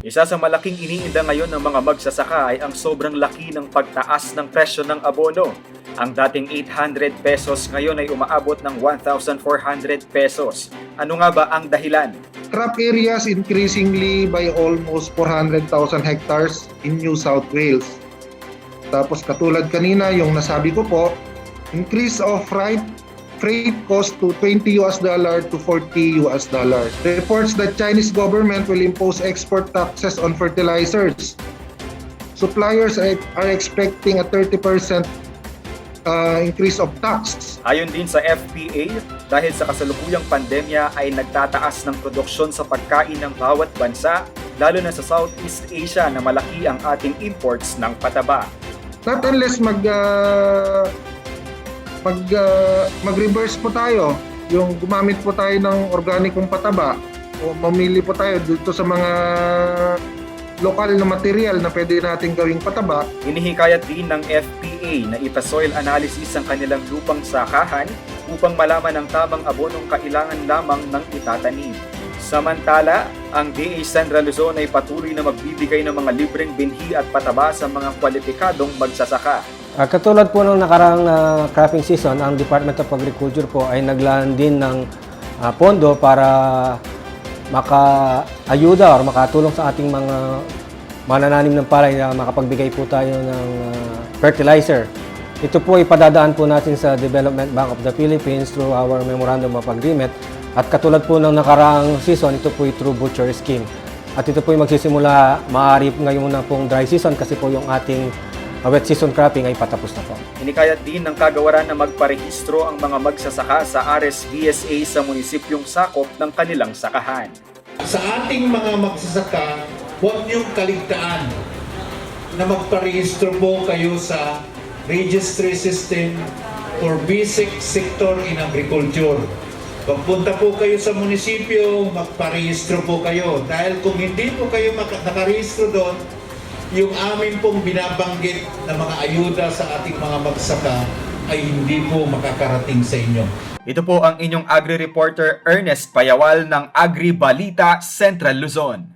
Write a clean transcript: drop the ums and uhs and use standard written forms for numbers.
Isa sa malaking iniinda ngayon ng mga magsasaka ay ang sobrang laki ng pagtaas ng presyo ng abono. Ang dating 800 pesos ngayon ay umaabot ng 1,400 pesos. Ano nga ba ang dahilan? Crop areas increasingly by almost 400,000 hectares in New South Wales. Tapos katulad kanina yung nasabi ko po, increase of freight cost to $20 to $40. Reports that Chinese government will impose export taxes on fertilizers. Suppliers are expecting a 30% increase of tax. Ayon din sa FPA, dahil sa kasalukuyang pandemya ay nagtataas ng produksyon sa pagkain ng bawat bansa, lalo na sa Southeast Asia na malaki ang ating imports ng pataba. Not unless mag-reverse po tayo, yung gumamit po tayo ng organikong pataba o mamili po tayo dito sa mga lokal na material na pwede nating gawing pataba. Hinihikayat din ng FPA na ipa-soil analysis ang kanilang lupang sakahan upang malaman ang tamang abonong kailangan lamang ng itatanim. Samantala, ang DA Central Luzon ay patuloy na magbibigay ng mga libreng binhi at pataba sa mga kwalipikadong magsasaka. Katulad po ng nakarang cropping season, ang Department of Agriculture po ay naglaan din ng pondo para makaayuda or makatulong sa ating mga manananim ng palay na makapagbigay po tayo ng fertilizer. Ito po ipadadaan po natin sa Development Bank of the Philippines through our Memorandum of Agreement. At katulad po ng nakaraang season, ito po ay through butcher scheme. At ito po ay magsisimula maaari ngayon na pong dry season kasi po yung ating wet season cropping ay patapos na po. Hinikayat din ng kagawaran na magparehistro ang mga magsasaka sa RSBSA sa munisipyong sakop ng kanilang sakahan. Sa ating mga magsasaka, huwag niyong kaligtaan na magparehistro po kayo sa registry system for basic sector in agriculture. Pagpunta po kayo sa munisipyo, magparehistro po kayo. Dahil kung hindi po kayo nakarehistro doon, yung amin pong binabanggit na mga ayuda sa ating mga magsaka ay hindi po makakarating sa inyo. Ito po ang inyong Agri-Reporter Ernest Payawal ng Agri Balita Central Luzon.